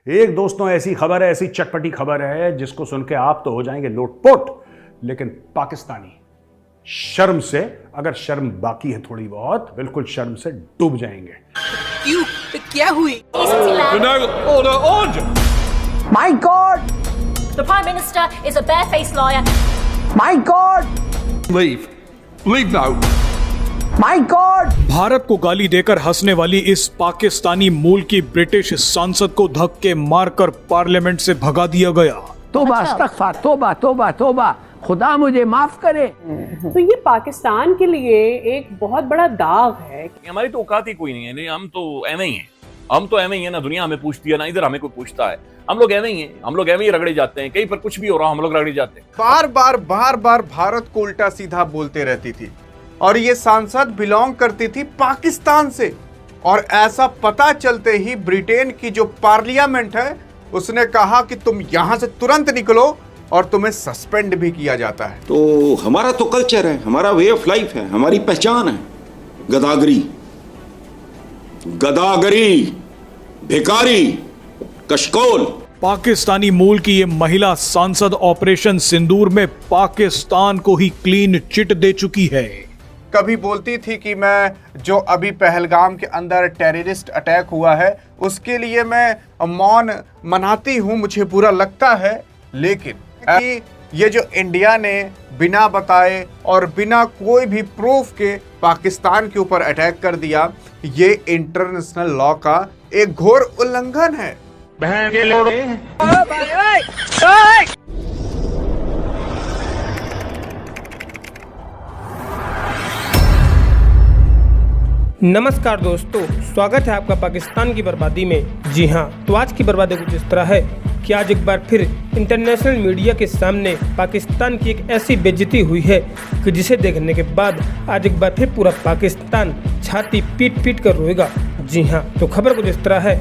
एक दोस्तों ऐसी खबर है, ऐसी चटपटी खबर है जिसको सुन के आप तो हो जाएंगे लोटपोट, लेकिन पाकिस्तानी शर्म से, अगर शर्म बाकी है थोड़ी बहुत, बिल्कुल शर्म से डूब जाएंगे। क्यों? क्या हुई? My God! The Prime Minister is a barefaced liar. My God! Leave now. My God! Bharat को गाली देकर हंसने वाली इस पाकिस्तानी मूल की ब्रिटिश सांसद को धक्के मारकर पार्लियामेंट से भगा दिया गया। तोबा अस्तगफार, तोबा तोबा तोबा, खुदा मुझे माफ करे। तो ये पाकिस्तान के लिए एक बहुत बड़ा दाग है। हमारी तो औकात ही कोई नहीं है, नहीं हम तो एवं ही हैं। हम तो एवं ही है, ना दुनिया हमें पूछती है ना इधर हमें कोई पूछता है। हम लोग एवं ही हैं, हम लोग एवं ही रगड़े जाते हैं। कहीं पर कुछ भी हो रहा हम लोग रगड़े जाते हैं। बार बार भारत को उल्टा सीधा बोलते रहती थी और ये सांसद बिलोंग करती थी पाकिस्तान से, और ऐसा पता चलते ही ब्रिटेन की जो पार्लियामेंट है उसने कहा कि तुम यहां से तुरंत निकलो और तुम्हें सस्पेंड भी किया जाता है। तो हमारा तो कल्चर है, हमारा वे ऑफ लाइफ है, हमारी पहचान है। गदागरी, गदागरी, भिखारी, कशकोल। पाकिस्तानी मूल की ये महिला सांसद ऑपरेशन सिंदूर में पाकिस्तान को ही क्लीन चिट दे चुकी है। कभी बोलती थी कि मैं जो अभी पहलगाम के अंदर टेररिस्ट अटैक हुआ है उसके लिए मैं मौन मनाती हूं, मुझे बुरा लगता है, लेकिन कि ये जो इंडिया ने बिना बताए और बिना कोई भी प्रूफ के पाकिस्तान के ऊपर अटैक कर दिया, ये इंटरनेशनल लॉ का एक घोर उल्लंघन है। नमस्कार दोस्तों, स्वागत है आपका पाकिस्तान की बर्बादी में। जी हाँ, तो आज की बर्बादी कुछ इस तरह है कि आज एक बार फिर इंटरनेशनल मीडिया के सामने पाकिस्तान की एक ऐसी बेइज्जती हुई है कि जिसे देखने के बाद आज एक बार फिर पूरा पाकिस्तान छाती पीट पीट कर रोएगा। जी हाँ, तो खबर कुछ इस तरह है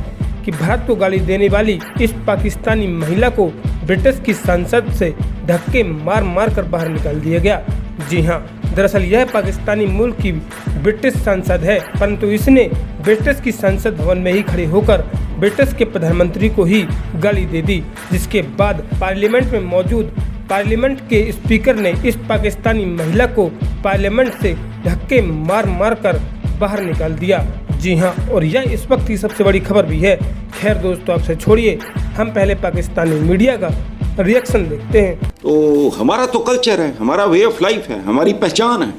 कि भारत को गाली देने वाली इस पाकिस्तानी महिला को ब्रिटिश की संसद से धक्के मार मार कर बाहर निकाल दिया गया। जी हाँ, दरअसल यह पाकिस्तानी मूल की ब्रिटिश सांसद है, परंतु इसने ब्रिटिश की संसद भवन में ही खड़े होकर ब्रिटिश के प्रधानमंत्री को ही गाली दे दी, जिसके बाद पार्लियामेंट में मौजूद पार्लियामेंट के स्पीकर ने इस पाकिस्तानी महिला को पार्लियामेंट से धक्के मार मार कर बाहर निकाल दिया। जी हाँ, और यह इस वक्त की सबसे बड़ी खबर भी है। खैर दोस्तों, आपसे छोड़िए, हम पहले पाकिस्तानी मीडिया का रिएक्शन देखते हैं। तो हमारा तो कल्चर है, हमारा वे ऑफ लाइफ है, हमारी पहचान है।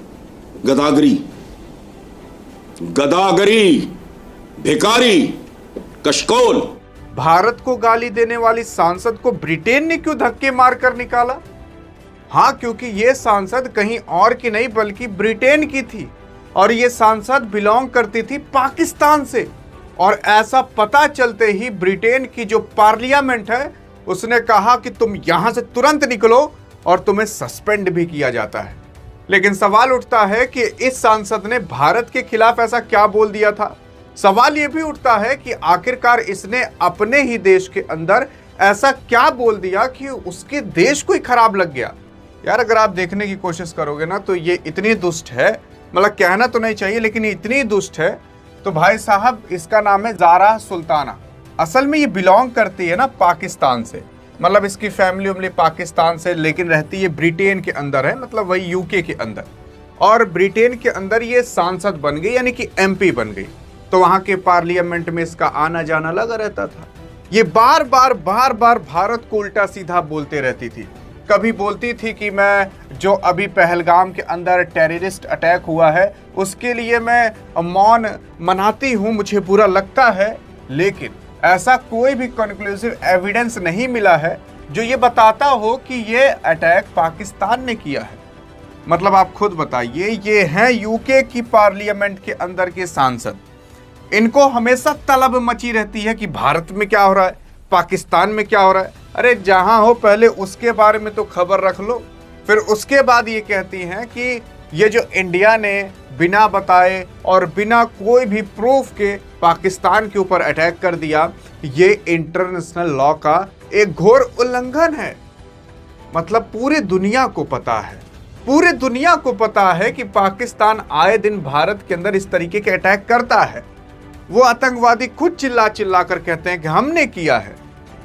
गदागरी, गदागरी, भिखारी, कशकोल। भारत को गाली देने वाली सांसद को ब्रिटेन ने क्यों धक्के मारकर निकाला? हाँ, क्योंकि ये सांसद कहीं और की नहीं बल्कि ब्रिटेन की थी, और ये सांसद बिलोंग करती थी पाकिस्तान से, और ऐसा पता चलते ही ब्रिटेन की जो पार्लियामेंट है उसने कहा कि तुम यहां से तुरंत निकलो और तुम्हें सस्पेंड भी किया जाता है। लेकिन सवाल उठता है कि इस सांसद ने भारत के खिलाफ ऐसा क्या बोल दिया था। सवाल यह भी उठता है कि आखिरकार इसने अपने ही देश के अंदर ऐसा क्या बोल दिया कि उसके देश को ही खराब लग गया। यार, अगर आप देखने की कोशिश करोगे ना तो ये इतनी दुष्ट है, मतलब कहना तो नहीं चाहिए लेकिन ये इतनी दुष्ट है। तो भाई साहब, इसका नाम है ज़ारा सुल्ताना। असल में ये बिलोंग करती है ना पाकिस्तान से, मतलब इसकी फैमिली उमली पाकिस्तान से, लेकिन रहती है ब्रिटेन के अंदर है, मतलब वही यूके के अंदर। और ब्रिटेन के अंदर ये सांसद बन गई, यानी कि एमपी बन गई। तो वहाँ के पार्लियामेंट में इसका आना जाना लगा रहता था। ये बार बार भारत को उल्टा सीधा बोलते रहती थी। कभी बोलती थी कि मैं जो अभी पहलगाम के अंदर टेररिस्ट अटैक हुआ है उसके लिए मैं मौन मनाती हूँ, मुझे बुरा लगता है, लेकिन ऐसा कोई भी कंक्लूसिव एविडेंस नहीं मिला है जो ये बताता हो कि ये अटैक पाकिस्तान ने किया है। मतलब आप खुद बताइए, ये हैं यूके की पार्लियामेंट के अंदर के सांसद, इनको हमेशा तलब मची रहती है कि भारत में क्या हो रहा है, पाकिस्तान में क्या हो रहा है। अरे जहां हो पहले उसके बारे में तो खबर रख लो, फिर उसके बाद ये कहती हैं कि ये जो इंडिया ने बिना बताए और बिना कोई भी प्रूफ के पाकिस्तान के ऊपर अटैक कर दिया, ये इंटरनेशनल लॉ का एक घोर उल्लंघन है। मतलब पूरी दुनिया को पता है, पूरे दुनिया को पता है कि पाकिस्तान आए दिन भारत के अंदर इस तरीके के अटैक करता है। वो आतंकवादी खुद चिल्ला चिल्ला कर कहते हैं कि हमने किया है,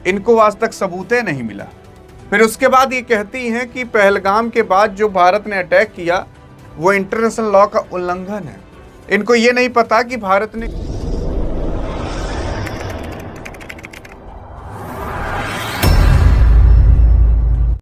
इनको आज तक सबूतें नहीं मिला। फिर उसके बाद ये कहती हैं कि पहलगाम के बाद जो भारत ने अटैक किया वो इंटरनेशनल लॉ का उल्लंघन है। इनको ये नहीं पता कि भारत ने